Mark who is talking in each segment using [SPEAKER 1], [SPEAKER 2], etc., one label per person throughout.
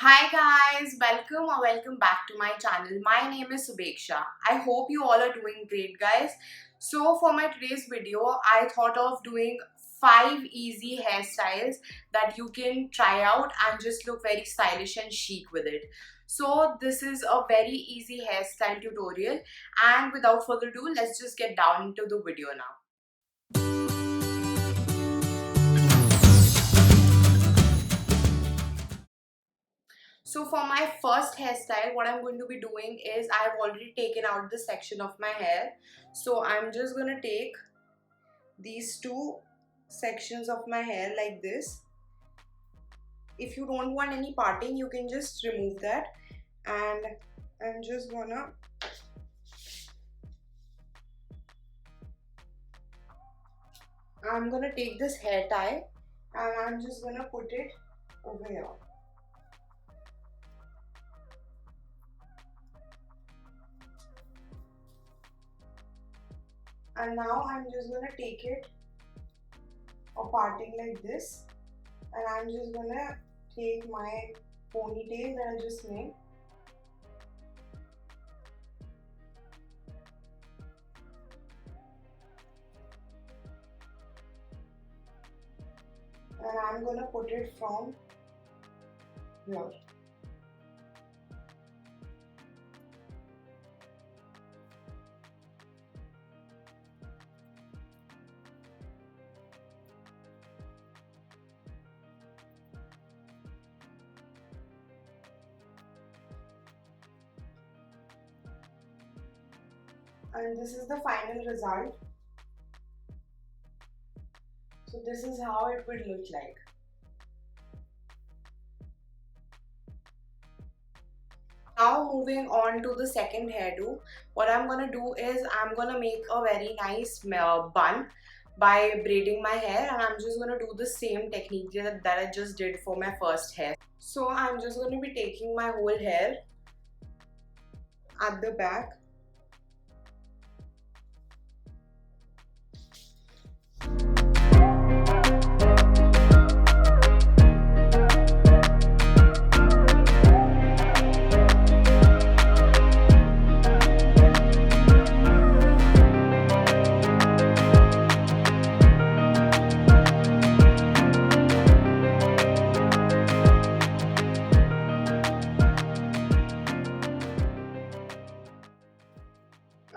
[SPEAKER 1] Hi guys, welcome back to my channel. My name is Shubheksha. I hope you all are doing great guys. So for my today's video, I thought of doing 5 easy hairstyles that you can try out and just look very stylish and chic with it. So this is a very easy hairstyle tutorial, and without further ado, let's just get down into the video now. So for my first hairstyle, what I'm going to be doing is I've already taken out this section of my hair. So I'm just going to take these two sections of my hair like this. If you don't want any parting, you can just remove that. And I'm just gonna take this hair tie and I'm just gonna put it over here. And now I'm just gonna take it a parting like this, and I'm just gonna take my ponytail that I just made, and I'm gonna put it from here. And this is the final result. So this is how it would look like. Now moving on to the second hairdo, what I'm gonna do is I'm gonna make a very nice bun by braiding my hair, and I'm just gonna do the same technique that I just did for my first hair. So I'm just gonna be taking my whole hair at the back.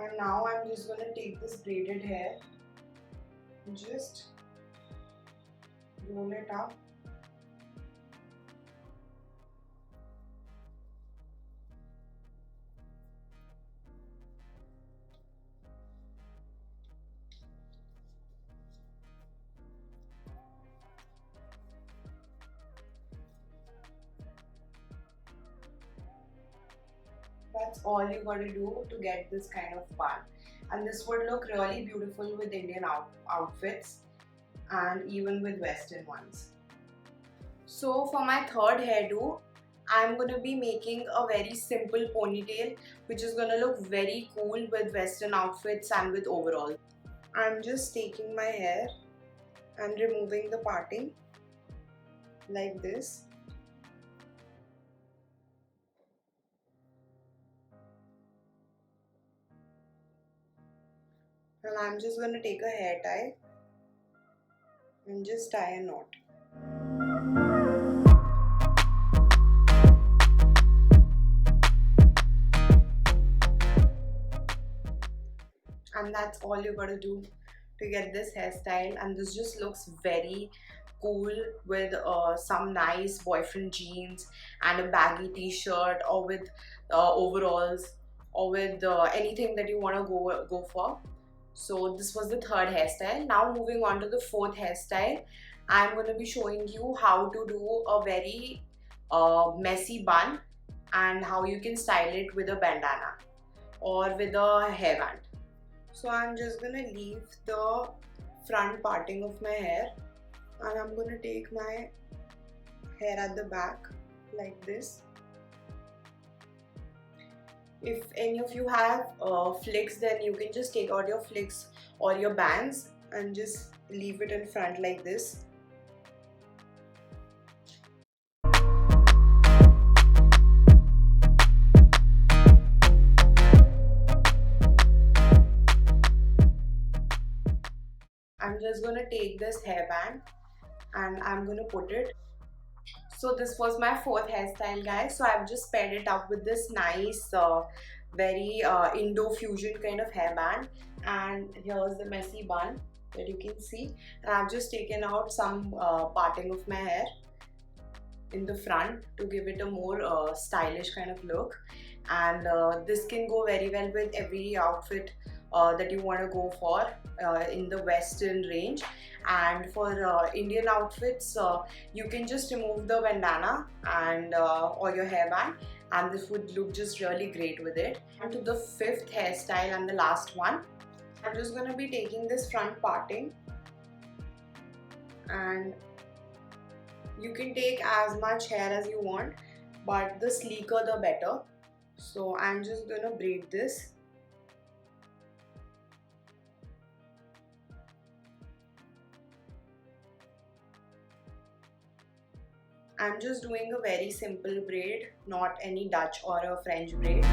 [SPEAKER 1] And now I'm just going to take this braided hair, just roll it up. That's all you gotta do to get this kind of bun, and this would look really beautiful with Indian outfits and even with western ones. So for my third hairdo, I'm gonna be making a very simple ponytail which is gonna look very cool with western outfits and with overalls. I'm just taking my hair and removing the parting like this. And I'm just going to take a hair tie and just tie a knot. And that's all you gotta do to get this hairstyle, and this just looks very cool with some nice boyfriend jeans and a baggy t-shirt, or with overalls, or with anything that you want to go for. So this was the third hairstyle. Now moving on to the fourth hairstyle, I'm going to be showing you how to do a very messy bun and how you can style it with a bandana or with a hairband. So I'm just going to leave the front parting of my hair, and I'm going to take my hair at the back like this. If any of you have flicks, then you can just take out your flicks or your bands and just leave it in front like this. just gonna take this hairband and I'm gonna put it. So this was my fourth hairstyle, guys. So I've just paired it up with this nice very Indo fusion kind of hairband, and here's the messy bun that you can see, and I've just taken out some parting of my hair in the front to give it a more stylish kind of look. And this can go very well with every outfit that you want to go for in the western range. And for Indian outfits, you can just remove the bandana and or your hairband, and this would look just really great with it. And to the fifth hairstyle and the last one, I'm just going to be taking this front parting, and you can take as much hair as you want, but the sleeker the better. So I'm just gonna braid this. I'm just doing a very simple braid, not any Dutch or a French braid.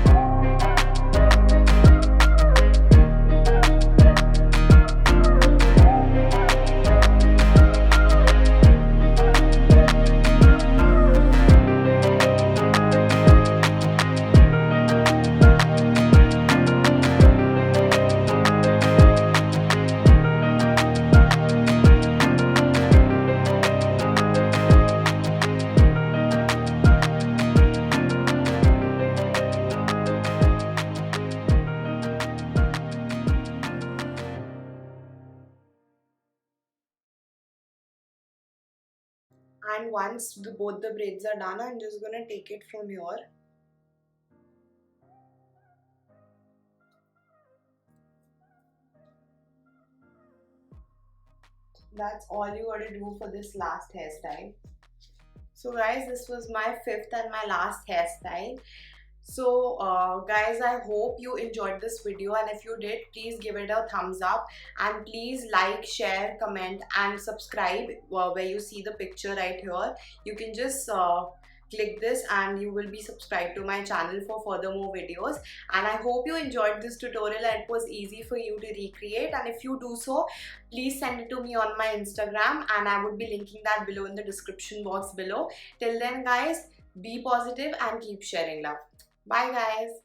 [SPEAKER 1] And once both the braids are done, I'm just gonna take it from here. That's all you gotta do for this last hairstyle. So guys, this was my fifth and my last hairstyle. So guys, I hope you enjoyed this video, and if you did, please give it a thumbs up, and please like, share, comment and subscribe where you see the picture right here. You can just click this and you will be subscribed to my channel for further more videos. And I hope you enjoyed this tutorial and it was easy for you to recreate, and if you do so, please send it to me on my Instagram, and I would be linking that below in the description box below. Till then guys, be positive and keep sharing love. Bye guys.